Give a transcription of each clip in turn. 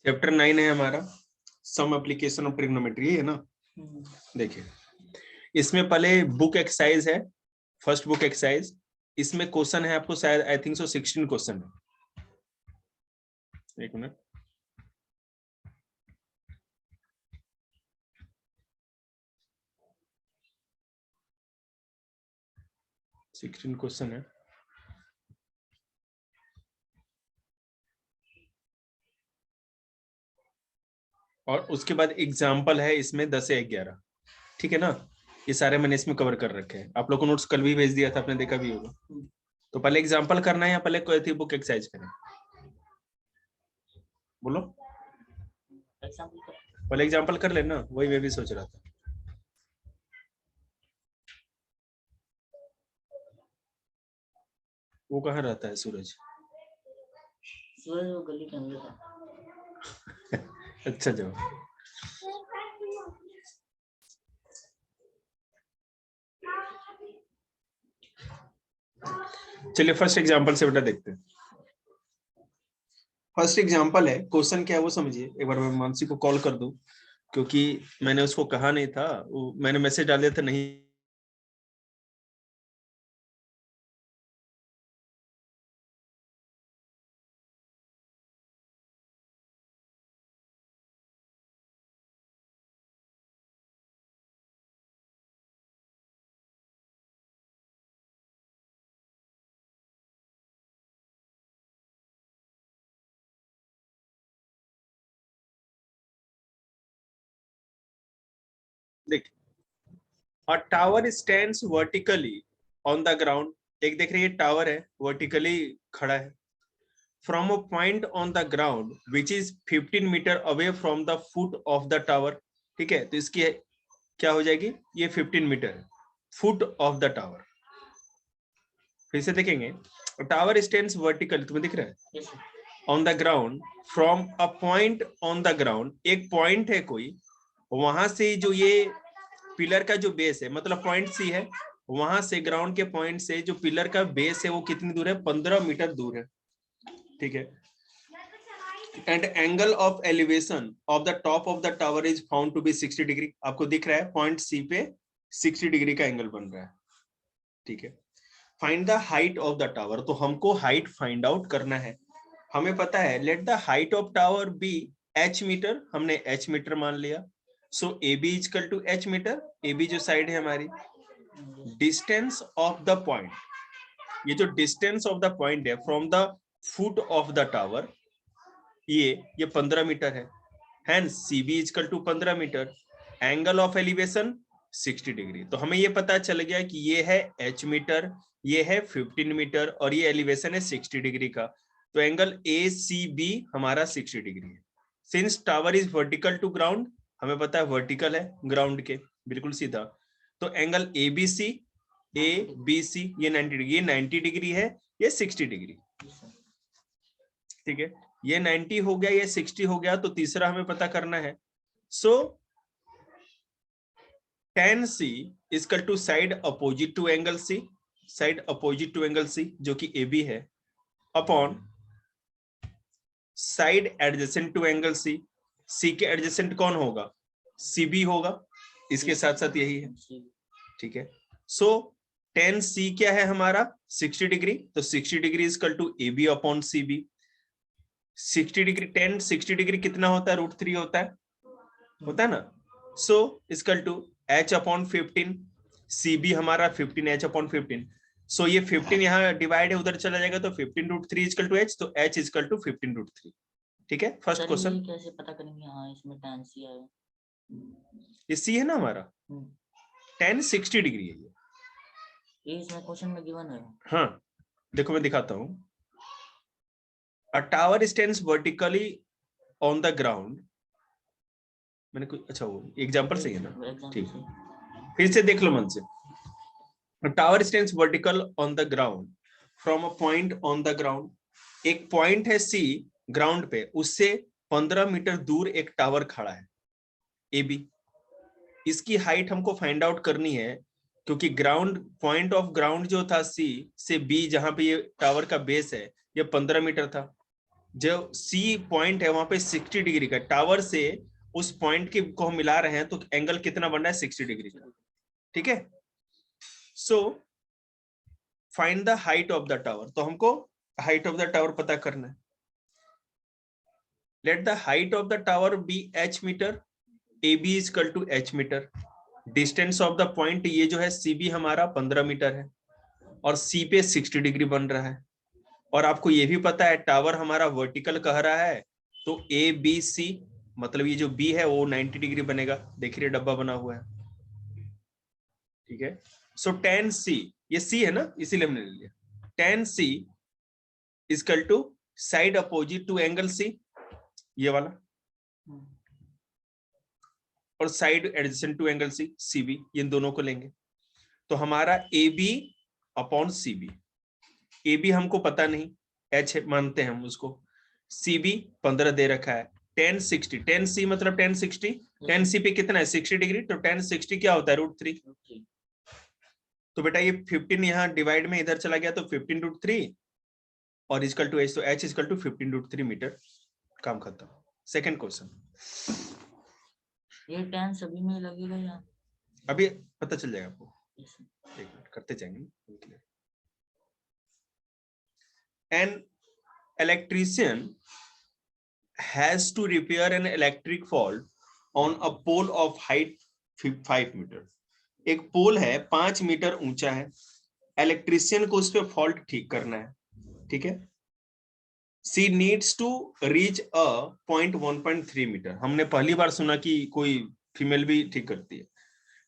Chapter 9 है हमारा some application of trigonometry, है ना। देखिए इसमें पहले बुक एक्सरसाइज है, फर्स्ट बुक एक्सरसाइज। इसमें क्वेश्चन है आपको शायद आई थिंक सो 16 क्वेश्चन है। एक मिनट, सिक्सटीन क्वेश्चन है। और उसके बाद एग्जाम्पल है इसमें 10 से 11, ठीक है ना। ये सारे मैंने इसमें कवर कर रखे हैं। आप लोग को नोट्स कल भी भेज दिया था, आपने देखा भी होगा। तो पहले एग्जाम्पल करना है या पहले कोई थी बुक एक्सरसाइज करें? बोलो, पहले एग्जाम्पल कर लेना, वही मैं भी सोच रहा था। वो कहाँ रहता है सूरज? सूरज वो गली के अंदर है। अच्छा जाओ। चलिए फर्स्ट एग्जांपल से बेटा देखते हैं। फर्स्ट एग्जांपल है, क्वेश्चन क्या है वो समझिए। एक बार मैं मानसी को कॉल कर दूं, क्योंकि मैंने उसको कहा नहीं था, मैंने मैसेज डाल दिया था नहीं। देख, a tower stands vertically on the ground। एक देख रही है टावर है, वर्टिकली खड़ा है। From a point on the ground which is 15 metre away from the foot of the tower. ठीक है, तो इसकी क्या हो जाएगी, ये 15 मीटर है, फुट ऑफ द टावर। फिर से देखेंगे, टावर स्टैंड्स वर्टिकल, तुम्हें दिख रहा है, on the ground from a point on the ground. एक पॉइंट है कोई, वहां से जो ये पिलर का जो बेस है, मतलब पॉइंट सी है, वहां से ग्राउंड के पॉइंट से जो पिलर का बेस है वो कितनी दूर है, 15 मीटर दूर है। ठीक है, and angle of elevation of the top of the tower is found to be 60 degree. आपको दिख रहा है पॉइंट सी पे 60 डिग्री का एंगल बन रहा है। ठीक है, find the height of the tower. तो हमको हाइट फाइंड आउट करना है। हमें पता है let the height of tower be h meter, हमने h मीटर मान लिया। So A B equal to h meter, A B जो साइड है हमारी। डिस्टेंस ऑफ द पॉइंट, ये जो डिस्टेंस ऑफ द पॉइंट है from the foot of the tower, ये 15 मीटर है। Hence C B equal to 15 meter, angle of elevation 60 degree. तो हमें ये पता चल गया कि ये है h मीटर, ये है 15 मीटर और ये एलिवेशन है 60 डिग्री का। तो एंगल ए सी बी हमारा 60 डिग्री है। Since tower is vertical to ground, हमें पता है वर्टिकल है ग्राउंड के, बिल्कुल सीधा। तो एंगल ए बी सी ये 90 डिग्री, ये 90 डिग्री है, ये 60 डिग्री। ठीक है, ये 90 हो गया, ये 60 हो गया। तो तीसरा हमें पता करना है। So tan C is equal to side opposite to angle C, side opposite to angle C जो कि AB है, upon side adjacent to angle C। C के एडजेसेंट कौन होगा, CB होगा, इसके साथ साथ यही है। ठीक है, सो tan C क्या है हमारा 60 डिग्री, तो 60 degree equal to AB upon CB। 60 degree tan 60 degree कितना होता है, √3 होता है ना। So equal to h upon 15, CB हमारा 15, h अपॉन 15। सो ये 15 यहाँ डिवाइड है, उधर चला जाएगा, तो 15√3 इजकल टू h, तो h इजकल टू 15√3। ठीक है, फर्स्ट क्वेश्चन। कैसे पता करेंगे? हाँ, इसमें tan C आया, ये C है ना हमारा, tan 60 डिग्री है ये इसमें क्वेश्चन में गिवन है। हाँ, देखो मैं दिखाता हूँ। अ tower stands vertically on the ground, मैंने कुछ अच्छा वो एग्जांपल सही है ना, ठीक है, फिर से देख लो मन से। Tower stands vertical on the ground from a point on the ground. एक पॉइंट है सी ग्राउंड पे, उससे 15 मीटर दूर एक टावर खड़ा है ए बी। इसकी हाइट हमको फाइंड आउट करनी है, क्योंकि ग्राउंड पॉइंट ऑफ ग्राउंड जो था सी से बी, जहां पे ये टावर का बेस है, ये 15 मीटर था। जो सी पॉइंट है वहां पे 60 डिग्री का, टावर से उस पॉइंट के को हम मिला रहे हैं तो एंगल कितना बन रहा है 60 डिग्री का, ठीक है। So find the height of the tower, तो हमको हाइट ऑफ द टावर पता करना है। Let the height of the tower be h metre, AB is equal to h metre, distance of the point ये जो है CB हमारा 15 meter है और C पे 60 डिग्री बन रहा है, और आपको ये भी पता है टावर हमारा वर्टिकल कह रहा है, तो ABC मतलब ये जो B है वो 90 डिग्री बनेगा, देखिए डब्बा बना हुआ है, ठीक है। सो tan C, ये C है ना इसीलिए हमने ले लिया, tan C equal to side opposite to angle C, ये वाला, और side adjacent to angle C CB, इन दोनों को लेंगे तो हमारा AB अपॉन CB, AB हमको पता नहीं, H मानते हैं हम उसको, CB 15 दे रखा है, tan 60, tan C मतलब tan 60, tan C पे कितना है 60 डिग्री, तो tan 60 क्या होता है √3, तो बेटा ये 15 यहाँ डिवाइड में इधर चला गया तो 15√3 और इक्वल टू H, तो H इक्वल टू 15√3 मीटर, काम खत्म। सेकंड क्वेश्चन, ये tan सभी में लगेगा या अभी पता चल जाएगा आपको, एक मिनट करते जाएंगे। An electrician has to repair an electric fault on a pole of height 5 metre, एक पोल है 5 मीटर ऊंचा है, इलेक्ट्रिशियन को उस पे फॉल्ट ठीक करना है, ठीक है। She needs to reach a point 1.3 metre, हमने पहली बार सुना कि कोई फीमेल भी ठीक करती है।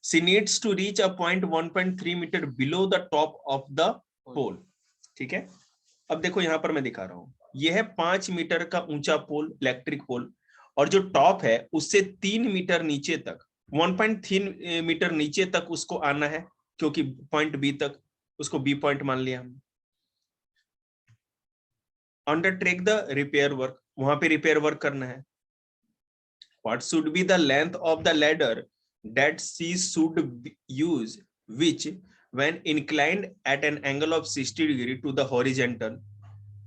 She needs to reach a point 1.3 metre below the top of the pole, ठीक है। अब देखो यहाँ पर मैं दिखा रहा हूं, यह है 5 मीटर का ऊंचा पोल, इलेक्ट्रिक पोल, और जो टॉप है उससे 3 मीटर नीचे तक, 1.3 मीटर नीचे तक उसको आना है, क्योंकि पॉइंट बी तक, उसको बी पॉइंट मान लिया हमने। अंडरटेक द रिपेयर वर्क, वहां पे रिपेयर वर्क करना है। What should be the length of the ladder that she should use which when inclined at an angle of 60 degree to the horizontal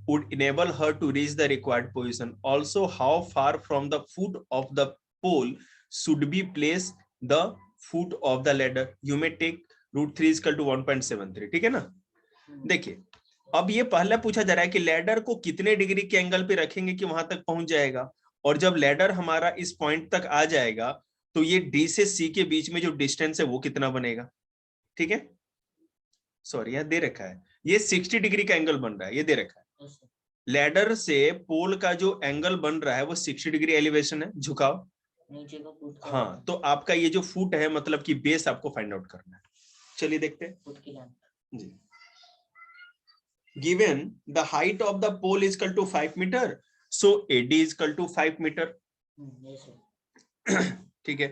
would enable her to reach the required position. Also, how far from the foot of the pole should be placed the foot of the ladder? You may take √3 is equal to 1.73, ठीक है ना। देखिए अब ये पहले पूछा जा रहा है कि लैडर को कितने डिग्री के एंगल पे रखेंगे कि वहां तक पहुंच जाएगा, और जब लैडर हमारा इस पॉइंट तक आ जाएगा तो ये डी से सी के बीच में जो डिस्टेंस है वो कितना बनेगा, ठीक है। सॉरी यहाँ दे रखा है ये 60 डिग्री का एंगल बन रहा है, ये दे रखा है। लैडर से पोल का जो एंगल बन रहा है वो 60 डिग्री एलिवेशन है, झुकाव नीचे का फुट का, हाँ, तो आपका ये जो फुट है मतलब कि बेस आपको फाइंड आउट करना है। चलिए देखते हैं फुट की लेंथ जी। Given the height of the pole is equal to 5 meter, so AD is equal to 5 meter, ठीक है,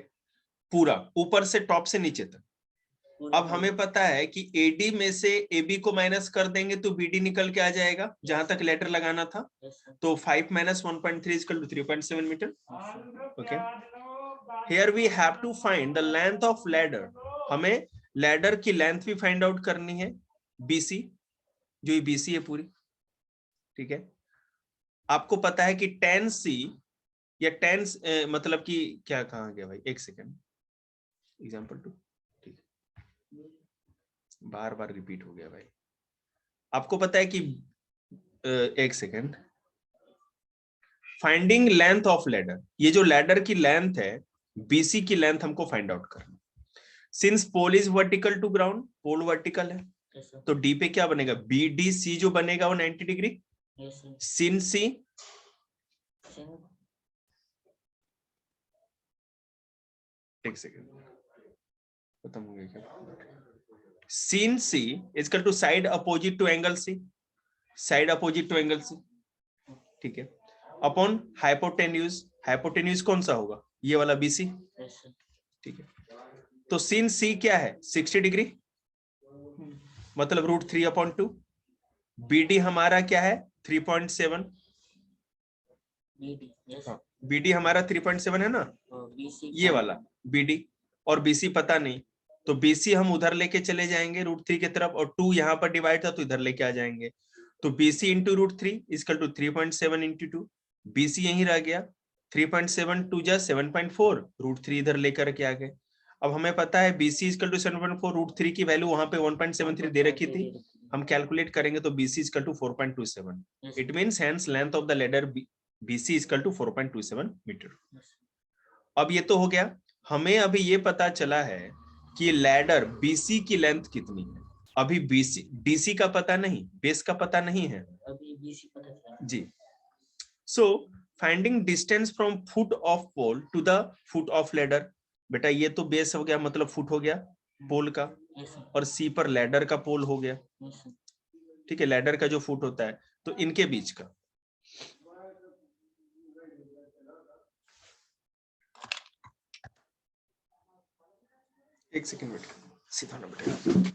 पूरा ऊपर से टॉप से नीचे तक। अब हमें पता है कि AD में से AB को माइनस कर देंगे तो BD निकल के आ जाएगा जहां तक लेटर लगाना था, तो 5 minus 1.3 is equal to 3.7 metre, okay. Here we have to find the length of ladder, हमें लैडर की लेंथ भी फाइंड आउट करनी है, BC, जो ये BC है पूरी, ठीक है। आपको पता है कि tan C या tan मतलब कि क्या कहा गया भाई, एक सेकेंड, एग्जाम्पल 2, ठीक है, बार बार रिपीट हो गया भाई। आपको पता है कि एक second, finding length of ladder, ये जो लैडर की लेंथ है BC की लेंथ हमको फाइंड आउट करना। Since pole is vertical to ground, pole vertical है, तो D पे क्या बनेगा, BDC जो बनेगा वो 90 डिग्री, sin C एक सेकेंड खत्म हो गया क्या, sin C is equal to side opposite to angle C, side opposite to angle C, ठीक है, अपॉन हाइपोटेन्यूज, हाइपोटेन्यूज कौन सा होगा, ये वाला BC, ठीक है। तो sin C क्या है 60 डिग्री, मतलब √3/2, BD हमारा क्या है 3.7, BD हमारा 3.7 है ना, ये वाला BD, और BC पता नहीं, तो BC हम उधर लेके चले जाएंगे √3 की तरफ, और 2 यहाँ पर डिवाइड था तो इधर लेके आ जाएंगे, तो BC into √3 equal to 3.7 into 2, BC यहीं रह गया, 3.7 2 जा 7.4, √3 इधर लेकर के आ गए। अब हमें पता है BC इक्वल टू 7.4, √3 की वैल्यू वहां पे 1.73 दे रखी थी, हम कैलकुलेट करेंगे तो BC equal to 4.27, it means hence length of the ladder BC equal to 4.27 metre. अब ये तो हो गया, हमें अभी ये पता चला है कि लैडर BC की लेंथ कितनी है। अभी DC का पता नहीं, बेस का पता नहीं है, अभी BC पता चला जी। So finding distance from foot of pole to the foot of ladder, बेटा ये तो बेस हो गया, मतलब फुट हो गया पोल का, और C पर लैडर का पोल हो गया, ठीक है, लैडर का जो फुट होता है, तो इनके बीच का। एक सेकेंड वेट, सीधा ना बेटा।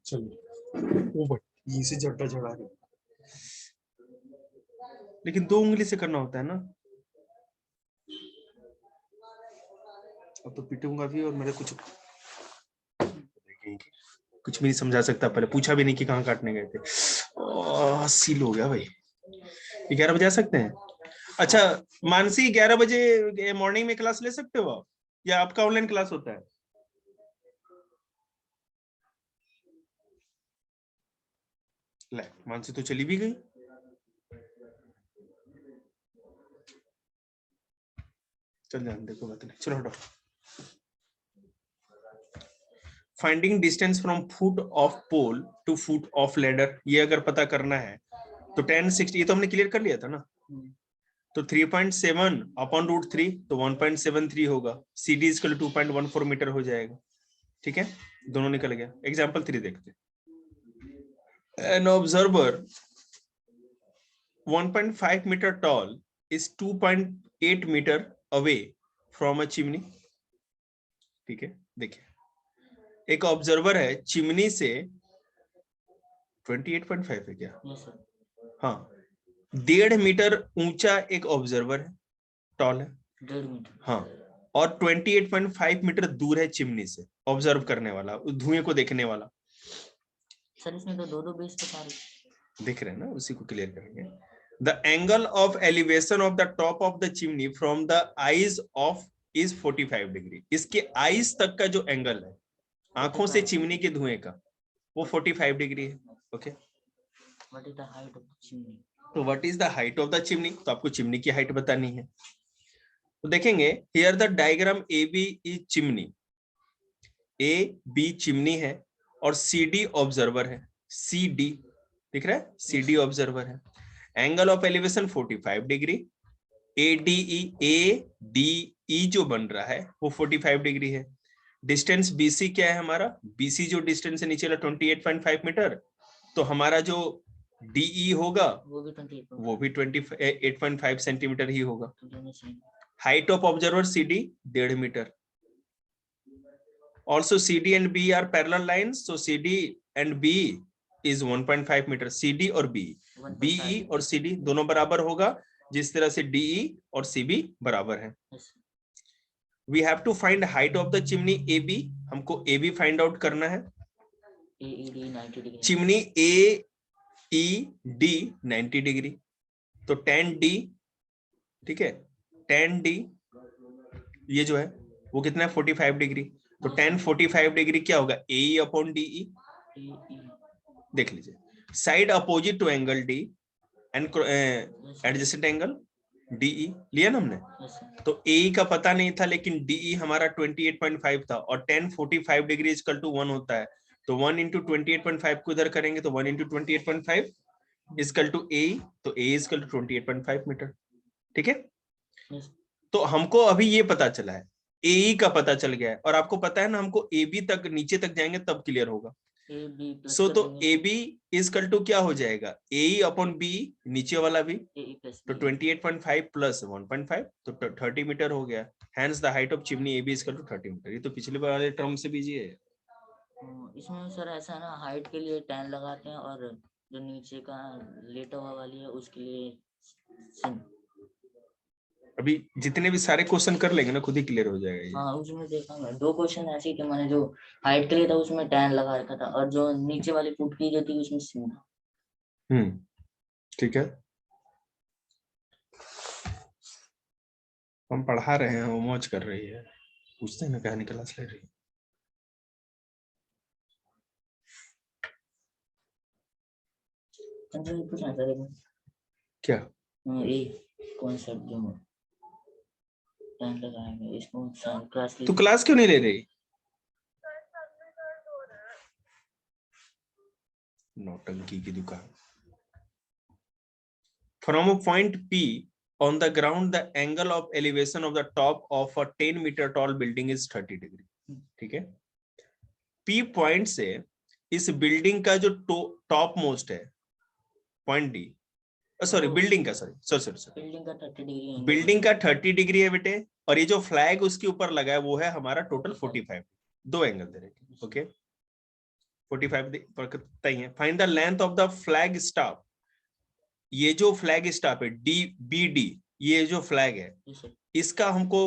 चलो इसे जट्टा चढ़ा रही, लेकिन 2 उंगली से करना होता है ना। अब तो पीटूंगा भी, और मेरे कुछ भी नहीं समझा सकता, पहले पूछा भी नहीं कि कहाँ काटने गए थे। सील हो गया भाई। 11 बजे आ सकते हैं? अच्छा मानसी, 11 बजे मॉर्निंग में क्लास ले सकते हो आप, या आपका ऑनलाइन क्लास होता है? ले मानसी तो चली भी गई। चल जान, देखो बात नहीं, चलो हटो। Finding distance from foot of pole to foot of ladder, ये अगर पता करना है तो 1060, ये तो हमने क्लियर कर लिया था ना। तो 3.7 अपॉन √3 तो 1.73 होगा, CD इक्वल 2.14 मीटर हो जाएगा, ठीक है, दोनों निकल गया। एग्जांपल 3 देखते हैं। An observer 1.5 meter tall is 2.8 meter away from a chimney, ठीक है, देखिए एक ऑब्जर्वर है, चिमनी से 28.5 है क्या? हाँ, 1.5 मीटर ऊंचा एक ऑब्जर्वर है, टॉल है, 1.5 मीटर, हाँ, और 28.5 मीटर दूर है चिमनी से, ऑब्जर्व करने वाला, धुएं को देखने वाला। सर इसमें तो दो बेस बता रहे, देख रहे हैं ना, उसी को क्लियर करेंगे। The angle of elevation of the top of the chimney from the eyes of is 45 degree. इसके आईज तक का जो एंगल है, आंखों से चिमनी के धुएं का, वो 45 डिग्री है। Okay, what is the height of the chimney? तो what is the height of the chimney, तो आपको चिमनी की हाइट बतानी है। तो देखेंगे, here the diagram AB is chimney, AB chimney है और CD ऑब्जर्वर है, CD दिख रहा है, CD ऑब्जर्वर है। Angle of elevation 45 degree, ADE जो बन रहा है वो 45 डिग्री है। डिस्टेंस BC क्या है हमारा, BC जो डिस्टेंस है नीचे 28.5 मीटर, तो हमारा जो DE होगा वो भी 28.5 सेंटीमीटर ही होगा। Height of observer CD 1.5 metre. Also CD and B are parallel lines, so CD and B is 1.5 metre. CD और BE और CD दोनों बराबर होगा, जिस तरह से DE और CB बराबर है। We have to find height of the chimney AB, हमको AB फाइंड आउट करना है। AED 90 degree, chimney AED 90 degree, तो 10D, ठीक है, 10D ये जो है वो कितना है 45 डिग्री, तो 10 45 डिग्री क्या होगा, AE अपॉन DE। देख लीजिए, side opposite to angle D and adjacent angle DE लिया ना हमने, यस सर। तो AE का पता नहीं था, लेकिन DE हमारा 28.5 था और tan 45 डिग्री इक्वल टू 1 होता है, तो 1 इंटू 28.5 को इधर करेंगे तो 1 इंटू 28.5 इक्वल टू AE, तो AE इक्वल टू 28.5 मीटर। ठीक है, यस तो हमको अभी ये पता चला है, AE का पता चल गया है, और आपको पता है ना हमको AB तक नीचे तक जाएंगे तब क्लियर होगा। ए बी प्लस सो कर तो देंगे AB इक्वल टू क्या हो जाएगा, AE अपॉन B, नीचे वाला भी, ए प्लस तो 28.5 प्लस 1.5 तो 30 मीटर हो गया। Hence the height of chimney AB equal to 30 metre. ये तो पिछले वाले टर्म से भी है। इसमें सर ऐसा है ना, हाइट के लिए 10 लगाते हैं और जो नीचे का लेटा हुआ वाली है उसके लिए sin। अभी जितने भी सारे क्वेश्चन कर लेंगे ना खुद ही क्लियर हो जाएगा ये। हाँ उसमें देखा मैं 2 क्वेश्चन ऐसे ही थे, मैंने जो हाइट के लिए था उसमें 10 लगा रखा था और जो नीचे वाली पुट की गई थी उसमें sin था। ठीक है, हम पढ़ा रहे हैं, वो मौज कर रही है, पूछते हैं ना कहानी क्लास ले रही है। अच्छा ये पूछना सर एक बार। क्या ये कॉन्सेप्ट जो 10 लगाएंगे इसको क्लास तू क्लास क्यों नहीं ले रही? नौटंकी की दुकान। From a point P on the ground, the angle of elevation of the top of a 10 meter tall building is 30 degree. ठीक है, P पॉइंट से इस बिल्डिंग का जो टॉप मोस्ट है पॉइंट डी, सॉरी बिल्डिंग का, सॉरी बिल्डिंग का 30 degree building का 30 डिग्री है बेटे, और ये जो फ्लैग उसके ऊपर लगा है वो है हमारा टोटल 45। दो एंगल दे रहे, ओके 45 पता ही है। Find the length of the flag staff. ये जो फ्लैग स्टाफ है DBD, ये जो फ्लैग है इसका हमको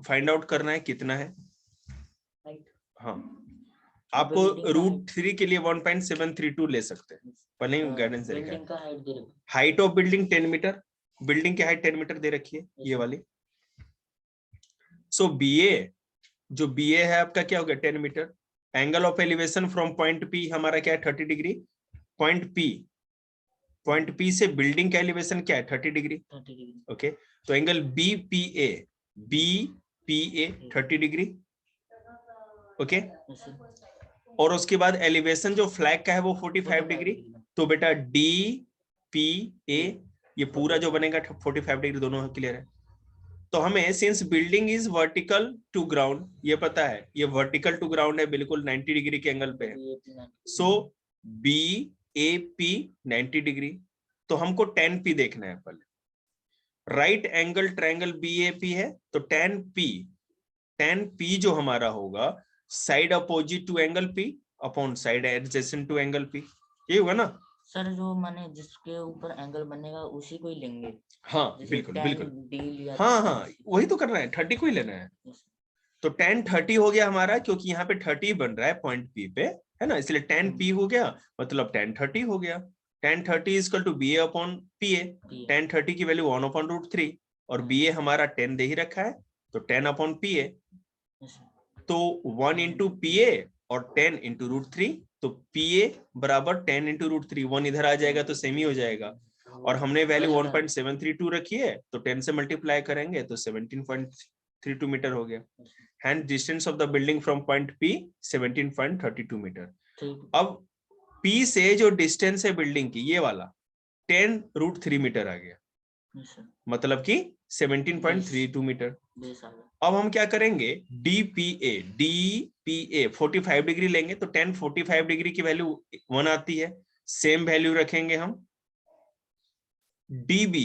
फाइंड आउट करना है कितना है। हाँ, आपको √3 के लिए 1.732 ले सकते हैं, पहले गाइडेंस दे रखा है। Height of building 10 metre, building की हाइट 10 मीटर दे रखी है ये वाली। सो BA, जो BA है आपका क्या हो गया 10 metre. Angle of elevation from point P हमारा क्या है 30 डिग्री। पॉइंट P से बिल्डिंग का एलिवेशन क्या है 30 डिग्री, ओके। तो एंगल BPA 30 डिग्री, ओके। और उसके बाद एलिवेशन जो फ्लैग का है वो 45 डिग्री, तो बेटा DPA ये पूरा जो बनेगा 45 डिग्री, दोनों क्लियर है। तो हमें since building is vertical to ground, ये पता है ये वर्टिकल टू ग्राउंड है, बिल्कुल 90 डिग्री के एंगल पे है। सो BAP 90 डिग्री, तो हमको tan P देखना है पहले। राइट एंगल ट्रायंगल BAP है, तो tan P जो हमारा होगा side opposite to angle P upon side adjacent to angle P, ये होगा ना सर। जो माने जिसके ऊपर एंगल बनेगा उसी को ही लेंगे। हाँ बिल्कुल बिल्कुल, हाँ वही तो करना है, 30 को ही लेना है। तो tan 30 हो गया हमारा, क्योंकि यहाँ पे 30 बन रहा है पॉइंट P पे, है ना, इसलिए tan P हो गया, मतलब tan 30 हो गया। tan 30 equal to BA upon PA। tan 30 की वैल्यू 1 अपॉन √3 और BA हमारा 10 दे ही रखा है, तो 10 अपॉन PA, तो 1 इंटू PA और 10 इंटू √3, तो PA बराबर 10 इंटू √3, 1 इधर आ जाएगा तो सेम ही हो जाएगा। और हमने वैल्यू 1.732 रखी है, तो 10 से मल्टीप्लाई करेंगे तो 17.32 मीटर हो गया। Hand distance of the building from point P 17.32 metre. अब P से जो डिस्टेंस है बिल्डिंग की, ये वाला 10 √3 मीटर आ गया, मतलब कि 17.32 मीटर। अब हम क्या करेंगे, DPA 45 डिग्री लेंगे, तो 10 45 डिग्री की वैल्यू 1 आती है, सेम वैल्यू रखेंगे हम DB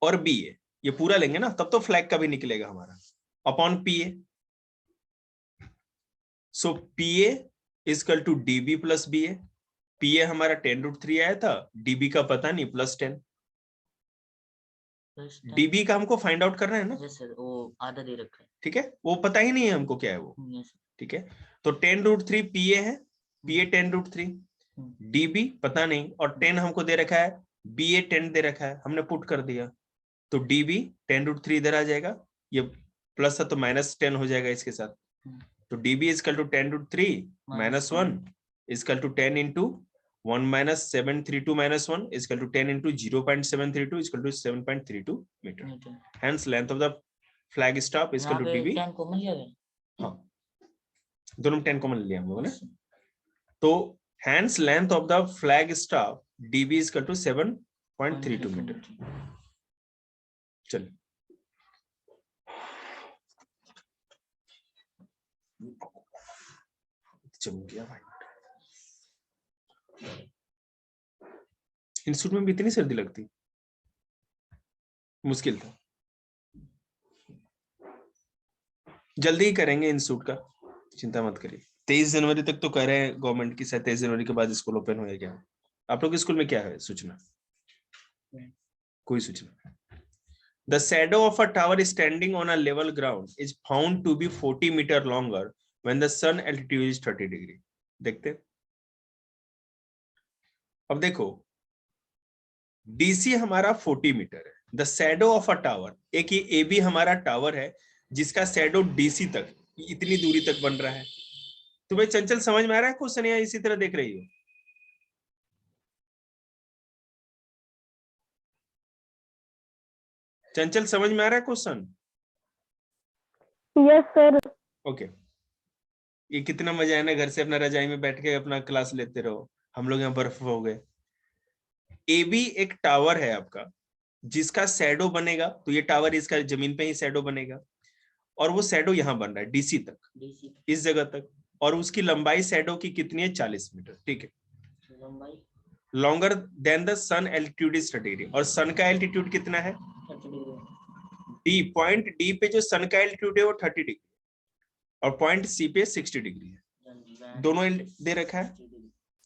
और BA, ये पूरा लेंगे ना, तब तो फ्लैग का भी निकलेगा हमारा, upon PA। So PA equal to DB plus BA। PA हमारा 10 √3 आया था, DB का पता नहीं, प्लस 10। DB का हमको फाइंड आउट करना है ना, सर वो आधा दे रखा है, ठीक है, वो पता ही नहीं है हमको क्या है वो, ठीक है। तो 10 √3 PA है, PA 10 √3, DB पता नहीं, और 10 हमको दे रखा है, BA 10 दे रखा है, हमने पुट कर दिया, तो DB 10 √3 इधर आ जाएगा, ये प्लस है तो -10 हो जाएगा इसके साथ, तो DB equal to 10 √3 -1 equal to 10 into 1 minus 732 minus 1 is equal to 10 into 0.732 is equal to 7.32 meter. Hence length of the flag staff is equal to db. 10 common लिया है। हाँ, दोनों में 10 कॉमन लिया हम लोगों ने। तो hence length of the flag staff db is equal to 7.32 meter. चलिए चल गया भाई। इंस्टीट्यूट में भी इतनी सर्दी लगती, मुश्किल था। जल्दी ही करेंगे इंस्टीट्यूट का, चिंता मत करिए। 23 जनवरी तक तो कह रहे हैं गवर्नमेंट की, शायद 23 जनवरी के बाद स्कूल ओपन होगा क्या? आप लोग के स्कूल में क्या है सूचना? कोई सूचना? The shadow of a tower standing on a level ground is found to be 40 meter longer when the sun altitude is 30 degree. देखते हैं। अब देखो DC हमारा 40 मीटर है। The shadow of a tower, एक ये AB हमारा टावर है जिसका शैडो DC तक इतनी दूरी तक बन रहा है। तुम्हें चंचल समझ में आ रहा है क्वेश्चन या इसी तरह देख रही हो? चंचल समझ में आ रहा है क्वेश्चन? Yes sir. ओके, ये कितना मजा है ना, घर से अपना रजाई में बैठ के अपना क्लास लेते रहो। हम लोग यहाँ बर्फ हो गए। AB एक टावर है आपका जिसका शैडो बनेगा, तो ये टावर इसका जमीन पे ही शैडो बनेगा और वो शैडो यहाँ बन रहा है DC तक, इस जगह तक, और उसकी लंबाई शैडो की कितनी है? 40 मीटर। ठीक है, longer than the sun altitude is 30 degree. और सन का एल्टीट्यूड कितना है? 30 डिग्री। D, पॉइंट D पे जो सन का एल्टीट्यूड है वो 30 डिग्री और पॉइंट C पे 60 डिग्री है। दोनों दे रखा है।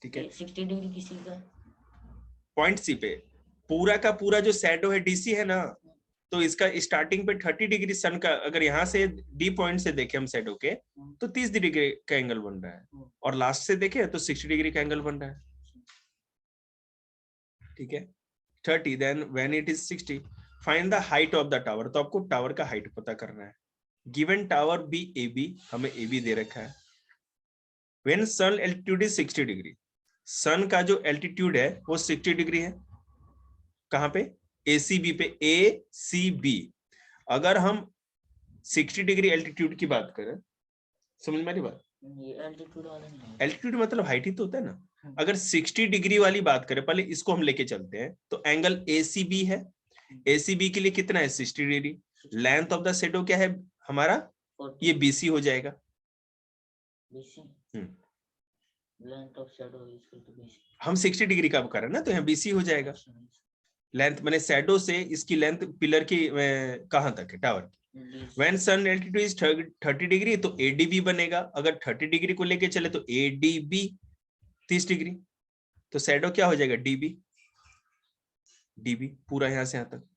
ठीक है, 60 डिग्री किसी का? पॉइंट C पे पूरा का पूरा जो शैडो है DC है ना, तो इसका स्टार्टिंग पे 30 डिग्री सन का, अगर यहाँ से D पॉइंट से देखें हम शैडो के, तो 30 डिग्री का एंगल बन रहा है, और लास्ट से देखें तो 60 डिग्री का एंगल बन रहा है। ठीक है, 30 then when it is 60 find the height of the tower. तो आपको टावर का हाइट पता करना है। गिवन टावर बी AB, हमें AB दे रखा है। When sun altitude is 60 degree, sun का जो एल्टीट्यूड है वो 60 डिग्री है। कहां पे? ACB पे, ACB। अगर हम 60 डिग्री एल्टीट्यूड की बात करें, समझ में आ रही बात? एल्टीट्यूड मतलब हाइट ही तो होता है ना। अगर 60 डिग्री वाली बात करें, पहले इसको हम लेके चलते हैं, तो एंगल ACB है। ACB के लिए कितना है? 60 degree. Length of the shadow क्या है हमारा? ये BC हो जाएगा। Length of shadow is equal to BC। हम 60 डिग्री का कर रहे हैं ना, तो यहाँ BC हो जाएगा। लेंथ मैंने शैडो से इसकी लेंथ पिलर की कहां तक है? टावर की। When sun altitude is 30 degree, तो ADB बनेगा। अगर 30 डिग्री को लेके चले तो ADB 30 डिग्री, तो शैडो क्या हो जाएगा? DB पूरा यहाँ से यहाँ तक।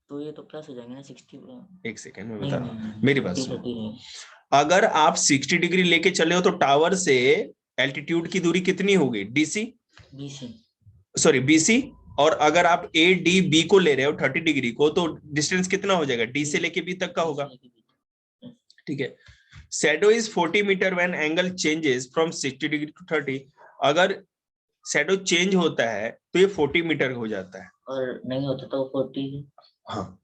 तो ये तो प्लस हो जाएंगे ना 60। एक सेकेंड में बता रहा हूँ, मेरी बात सुनो। अगर आप 60 डिग्री लेके चले हो तो टावर से एल्टीट्यूड की दूरी कितनी होगी? BC। और अगर आप ADB को ले रहे हो 30 डिग्री को, तो डिस्टेंस कितना हो जाएगा? D से लेके B तक का होगा। ठीक है, shadow is 40 metre when angle changes from 60 degree to 30। अगर शैडो चेंज होता है तो ये 40 मीटर हो जाता है, और नहीं होता तो 40। हाँ,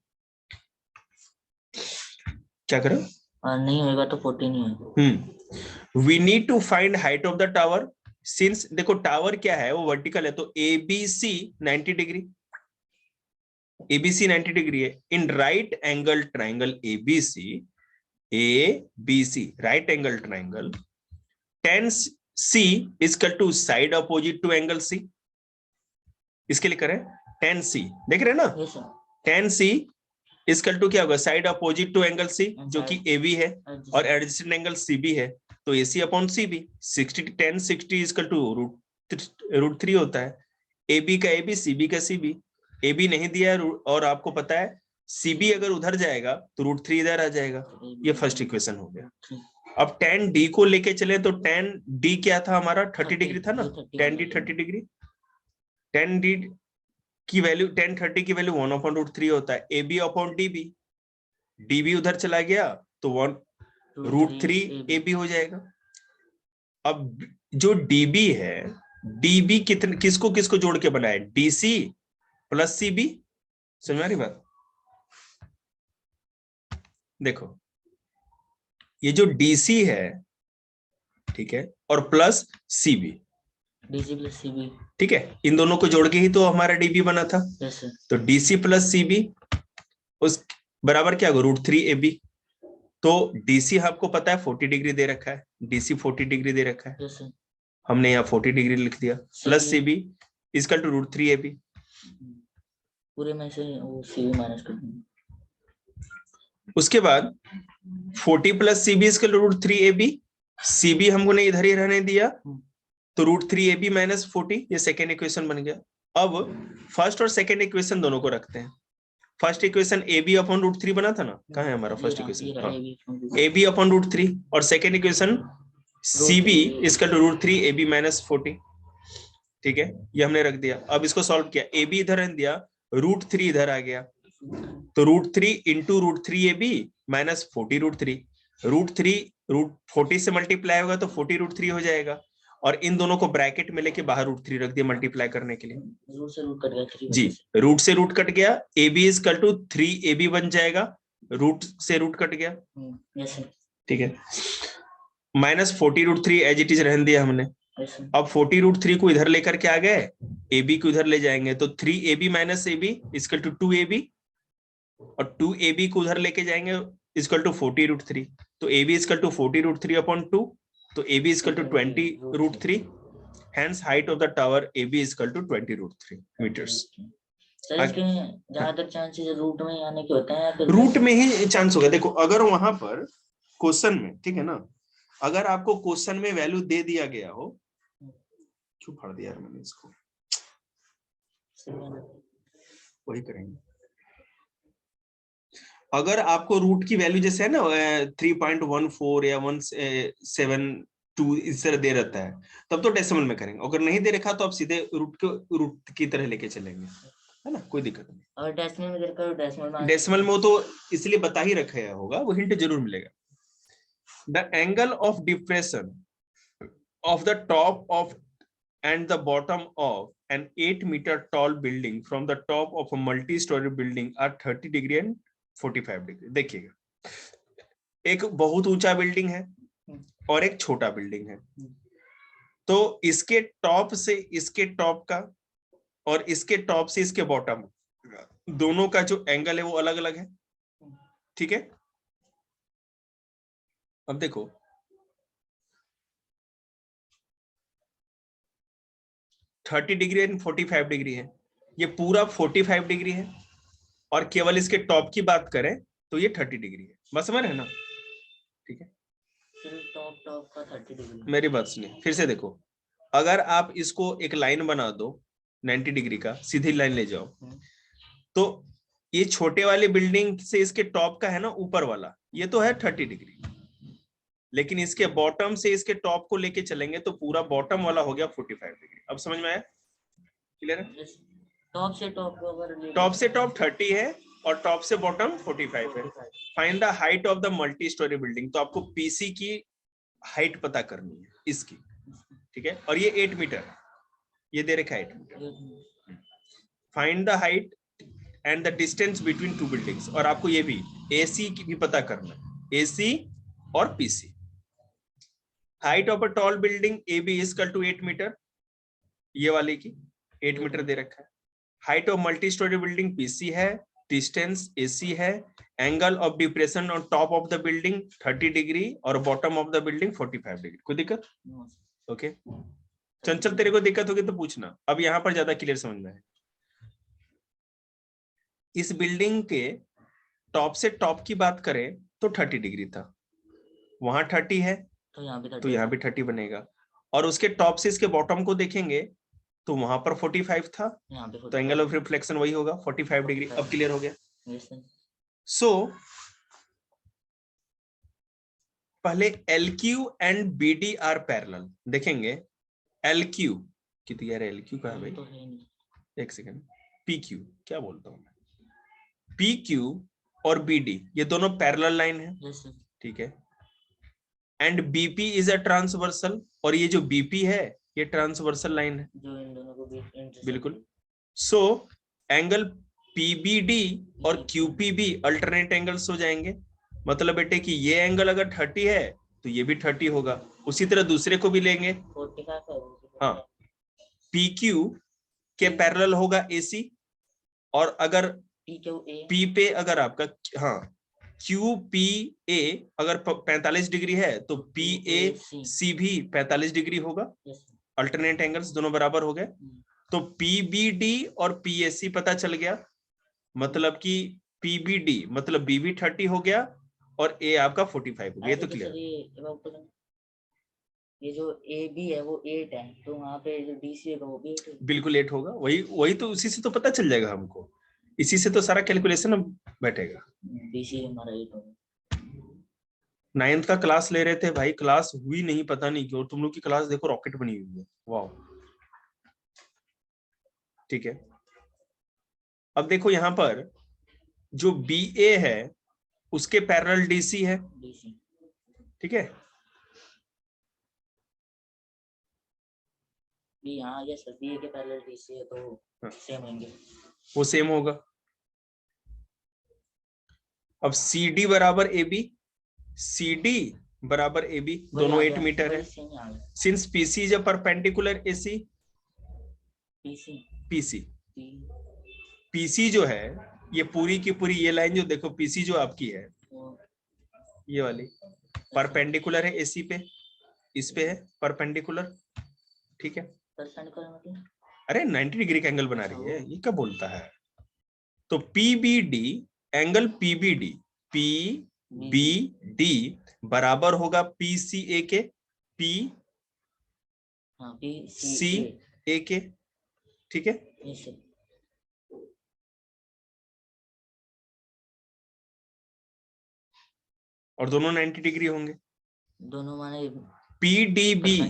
क्या करो? नहीं होगा तो 40 नहीं होगा। We need to find height of the tower. Since देखो टावर क्या है, वो वर्टिकल है, तो ABC 90 डिग्री, ABC 90 डिग्री है। In right angle triangle ABC right angle triangle, tan C is equal to side opposite to angle C। इसके लिए करें tan C, देख रहे हैं ना? yes, tan C is equal to क्या होगा? Side opposite to angle C, जो कि AB है, और एडजेसेंट एंगल CB है, तो AC upon CB। tan 60 is equal to √3 होता है। AB का AB, CB का CB। AB नहीं दिया है और आपको पता है CB अगर उधर जाएगा तो √3 इधर आ जाएगा। ये फर्स्ट इक्वेशन हो गया। अब tan D को लेके चले तो tan D क्या था हमारा? 30 डिग्री था ना। tan D 30 degree. tan D की वैल्यू, tan 30 की वैल्यू 1/√3 होता है। AB अपॉन DB, DB उधर चला गया तो 1√3 AB हो जाएगा। अब जो DB है डीबी कितने किसको किसको जोड़ के बनाए, डीसी प्लस सीबी, समझ आ रही बात? देखो ये जो डीसी है, ठीक है, और plus CB, DC plus CB, ठीक है, इन दोनों को जोड़ के ही तो हमारा डीबी बना था। यस सर, तो डीसी प्लस सीबी उस बराबर क्या होगा, √3 AB। तो डीसी आपको पता है 40 डिग्री दे रखा है, डीसी 40 डिग्री दे रखा है, यस सर, हमने यहाँ 40 डिग्री लिख दिया, plus CB equal to √3AB। पूरे में से वो सीबी माइनस कर देंगे। उसके बाद 40 plus CB equal to √3AB, CB हमको ने इधर ही रहने दिया, तो √3AB माइनस 40, ये सेकेंड इक्वेशन बन गया। अब फर्स्ट और सेकेंड इक्वेशन दोनों को रखते हैं। फर्स्ट इक्वेशन AB अपॉन √3 बना था ना, कहाँ है हमारा फर्स्ट इक्वेशन, AB अपॉन √3, और सेकेंड इक्वेशन CB इसका टू √3AB माइनस 40, ठीक है, ये हमने रख दिया। अब इसको सॉल्व किया, AB इधर रख दिया, √3 इधर आ गया, तो √3 इंटू √3AB माइनस 40 √3, √40 से मल्टीप्लाई होगा तो 40 √3 हो जाएगा, और इन दोनों को ब्रैकेट में लेके बाहर √3 रख दिया मल्टीप्लाई करने के लिए। रूट से रूट कट गया 3 जी, रूट से रूट कट गया, AB इक्वल टू 3AB बन जाएगा, रूट से रूट कट गया, यस सर, ठीक है, माइनस 40 √3 एज इट इज रहने दिया हमने। यस सर, अब 40 √3 को इधर लेकर के आ गए, AB को इधर ले जाएंगे, तो 3AB minus AB equal to 2AB, और 2AB को उधर लेके जाएंगे इक्वल टू 40 √3, तो AB इक्वल टू 40 √3 अपॉन 2, तो AB equal to 20 √3, hence height of the tower AB is equal to 20 √3 meters। Sir इसके ज्यादातर चांसेस रूट में आने के होते हैं या फिर रूट में ही चांस होगा। देखो अगर वहां पर क्वेश्चन में, ठीक है ना, अगर आपको क्वेश्चन में वैल्यू दे दिया गया हो, क्यों फाड़ दिया यार मैंने इसको, वही करेंगे। अगर आपको रूट की वैल्यू जैसे है ना 3.14 या 172 इस तरह दे रहता है, तब तो डेसिमल में करेंगे, अगर नहीं दे रखा तो आप सीधे रूट की तरह लेके चलेंगे, है ना, कोई दिक्कत नहीं। और डेसिमल में देखकर डेसिमल में तो इसलिए बता ही रखा होगा, वो हिंट जरूर मिलेगा। The angle of depression of the top of and the bottom of an 8-meter tall building from the top of a multi-story building are 30 degree and 45 degree। देखिएगा, एक बहुत ऊंचा बिल्डिंग है और एक छोटा बिल्डिंग है, तो इसके टॉप से इसके टॉप का और इसके टॉप से इसके बॉटम, दोनों का जो एंगल है वो अलग अलग है, ठीक है। अब देखो 30 डिग्री एंड 45 डिग्री है, ये पूरा 45 डिग्री है, और केवल इसके टॉप की बात करें तो ये 30 डिग्री है, बस समझ रहे हैं ना, ठीक है। टॉप का 30 डिग्री। मेरी बात सुनिए फिर से, देखो अगर आप इसको एक लाइन बना दो 90 डिग्री का, सीधी लाइन ले जाओ, तो ये छोटे वाले बिल्डिंग से इसके टॉप का है ना ऊपर वाला, ये तो है 30 डिग्री, लेकिन इसके बॉटम से इसके टॉप को लेके चलेंगे तो पूरा बॉटम वाला हो गया 45 डिग्री। अब समझ में आया, क्लियर है? टॉप से टॉप टॉप से टॉप 30 है और टॉप से बॉटम 45 है। Find the height of the multi storey building, तो आपको पीसी की हाइट पता करनी है इसकी, ठीक है, और ये 8 मीटर, ये दे रखा है 8 metre. Find the height and the distance between two buildings, और आपको ये भी एसी की भी पता करना है, एसी और PC. Height of a tall building A B equal to 8 meter, ये वाले की 8 मीटर दे रखा है। Height of multi storey building PC है, डिस्टेंस एसी है, angle of depression on top of the building 30 degree और bottom of the building 45 degree. कोई दिक्कत? ओके चंचल, तेरे को दिक्कत होगी तो पूछना, अब यहाँ पर ज्यादा क्लियर समझना है। इस बिल्डिंग के टॉप से टॉप की बात करें तो 30 डिग्री था, वहां 30 है तो यहाँ भी 30 बनेगा, और उसके टॉप से इसके बॉटम को देखेंगे तो वहां पर 45 था, तो एंगल ऑफ रिफ्लेक्शन वही होगा 45 डिग्री। अब क्लियर हो गया? सो पहले LQ and BD are parallel देखेंगे। LQ कितनी यार, LQ का है भाई, एक सेकंड, PQ क्या बोलता हूं मैं, PQ और BD ये दोनों पैरेलल लाइन है, ठीक है, and BP is a transversal, और ये जो BP है ये ट्रांसवर्सल लाइन है, जो इन दोनों को बीच इंटरसेक्ट बिल्कुल। सो एंगल पीबीडी और क्यूपीबी अल्टरनेट एंगल्स हो जाएंगे। मतलब बेटे कि ये एंगल अगर 30 है तो ये भी 30 होगा, उसी तरह दूसरे को भी लेंगे। 45 है। हाँ, पी क्यू के पैरेलल होगा एसी, और अगर पी पे अगर आपका, हाँ, क्यू पी ए अगर 45 डिग्री है तो पी ए सी भी 45 डिग्री होगा। अल्टरनेट एंगल्स दोनों बराबर हो गए। तो पीबीडी और पीएससी पता चल गया, मतलब कि पीबीडी मतलब बीबी 30 हो गया और ए आपका 45 हो गया। ये तो क्लियर। ये जो ए बी है वो 8 है, तो वहाँ पे जो डीसी है वो भी 8 है। बिल्कुल 8 होगा, वही तो, उसी से तो पता चल जाएगा हमको, इसी से तो सारा कैलकुलेशन बैठेगा। डीसी हमारा 8 होगा। 9th का क्लास ले रहे थे भाई, क्लास हुई नहीं, पता नहीं क्यों। तुम लोग की क्लास देखो रॉकेट बनी हुई है, वाह। ठीक है, अब देखो यहाँ पर जो बी ए है उसके पैरेलल डीसी है, ठीक है। हाँ, ये सर बी ए के पैरेलल डीसी है तो सेम होंगे, वो सेम होगा। अब सी डी बराबर ए बी, सी डी बराबर ए बी, दोनों 8 मीटर है। Since PC is a perpendicular AC, PC PC जो है ये पूरी की पूरी ये लाइन जो देखो पीसी जो आपकी है ये वाली परपेंडिकुलर है एसी पे, इस पे है परपेंडिकुलर, ठीक है। परपेंडिकुलर मतलब अरे 90 डिग्री का एंगल बना रही है, ये क्या बोलता है। तो पीबीडी, एंगल पीबीडी, पीबीडी बराबर होगा पीसीए के, पी सी ए के, ठीक है। और दोनों 90 डिग्री होंगे, दोनों माने पीडीबी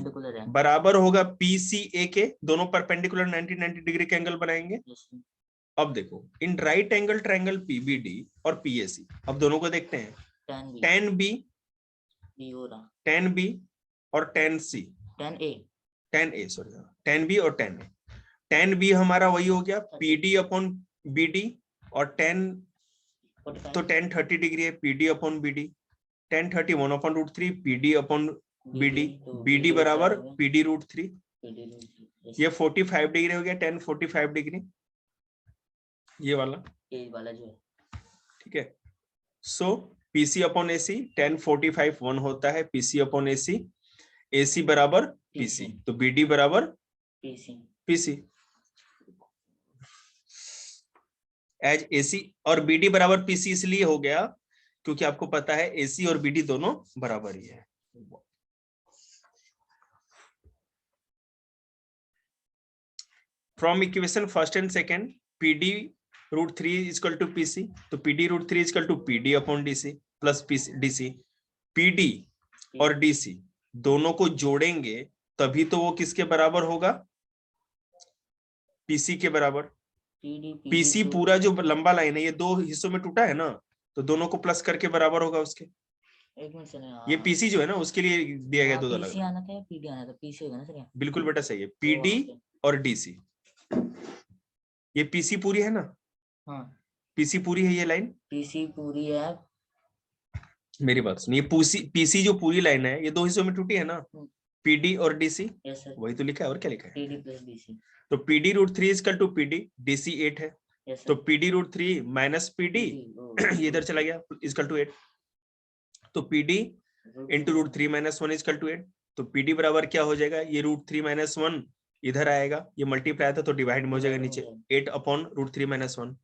बराबर होगा पीसीए के, दोनों परपेंडिकुलर 90 डिग्री का एंगल बनाएंगे। अब देखो इन राइट एंगल ट्रायंगल पीबीडी और पीएसी, अब दोनों को देखते हैं। tan B, tan B और tan C, tan A sorry, tan B और tan A। tan B हमारा वही हो गया PD अपॉन BD, और tan तो tan 30 डिग्री है PD upon BD, tan 30 1/√3 PD upon BD, BD बराबर PD√3। ये 45 डिग्री हो गया, tan 45 डिग्री ये वाला जो है, ठीक है। सो PC अपॉन AC tan 45 1 होता है, PC अपॉन AC, AC बराबर PC, तो BD बराबर PC एज AC, और BD बराबर PC इसलिए हो गया क्योंकि आपको पता है AC और BD दोनों बराबर ही है। From equation first and second PD√3 equal to PC, तो PD√3 equal to PD upon DC plus DC। PD और DC दोनों को जोड़ेंगे तभी तो वो किसके बराबर होगा, PC के बराबर। PC पूरा जो लंबा लाइन है ये दो हिस्सों में टूटा है ना, तो दोनों को प्लस करके बराबर होगा उसके। ये PC जो है ना उसके लिए दिया गया दो अलग, आना था PD आना था, PC होगा ना सर। बिल्कुल बेटा सही है, PD और DC। ये PC पूरी है ना, हाँ PC पूरी है, ये लाइन PC पूरी है। मेरी बात सुनिए, PC जो पूरी लाइन है ये दो हिस्सों में टूटी है ना, PD और DC। yes, वही तो लिखा है, और क्या लिखा है, PD प्लस DC। तो PD√3 equal to PD, DC 8 है। yes, तो PD√3 माइनस PD ये इधर चला गया इक्वल टू 8, तो PD into √3 minus 1 equal to 8। तो PD बराबर क्या हो जाएगा, ये √3 माइनस 1 इधर आएगा, ये मल्टीप्लाई था तो डिवाइड में हो जाएगा नीचे, 8 अपॉन √3 माइनस 1।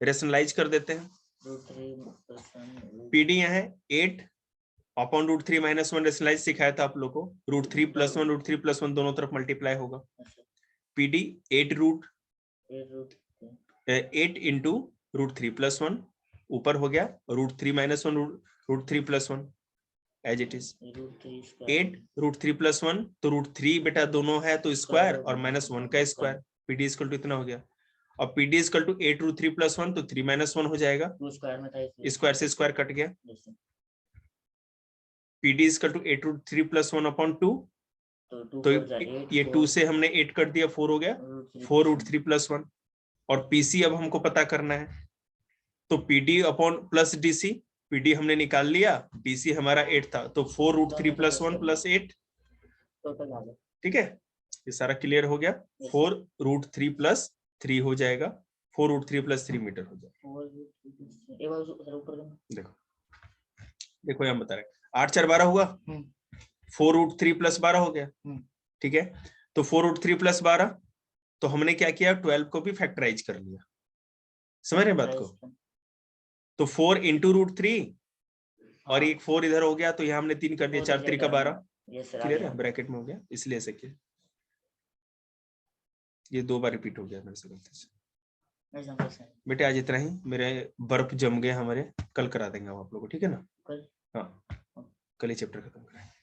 रेशनलाइज कर देते हैं, PD यहाँ है 8 अपॉन √3 माइनस 1, रेशनलाइज सिखाया था आप लोग को, √3 प्लस 1 √3 प्लस 1 दोनों तरफ मल्टीप्लाई होगा। PD 8 इंटू √3 प्लस 1 ऊपर हो गया, √3 minus 1 √3 plus 1 as it is 8 √3 plus 1, तो √3 बेटा दोनों है तो स्क्वायर और माइनस 1 का स्क्वायर, PD इक्वल टू इतना हो गया। और PD इक्वल टू 8 √3 प्लस 1, तो 3 माइनस 1 हो जाएगा, स्क्वायर से स्क्वायर कट गया। PD equal to 8 √3 plus 1 upon 2, तो 2 तो 4 जा 8 ये 2 से हमने 8 कट दिया, 4 हो गया, 4√3 + 1। और पीसी अब हमको पता करना है, तो PD upon plus DC, PD हमने निकाल लिया, डीसी हमारा 8 था, तो 4√3 + 1 + 8, टोटल आ गया। ठीक है, ये सारा क्लियर हो गया। 4√3 + 3 हो जाएगा, 4√3 + 3 मीटर हो जाएगा। एक बार सर ऊपर करना। देखो देखो यहाँ बता रहे 8 4 12 हुआ, 4√3 + 12 हो गया, ठीक है। तो 4√3 + 12, तो हमने क्या किया, 12 को भी फैक्टराइज कर लिया, समझ रहे बात को। तो 4 × √3 और एक 4 इधर हो गया, तो यहाँ हमने 3 कर दिया, 4 3 × 12, क्लियर है, ब्रैकेट में हो गया, इसलिए ऐसे किया। ये 2 बार रिपीट हो गया मेरे से गलती से। बेटे आज इतना ही, मेरे बर्फ जम गए हमारे, कल करा देंगे आप लोगों को, ठीक है ना। कल? हाँ कल ही चैप्टर खत्म करेंगे।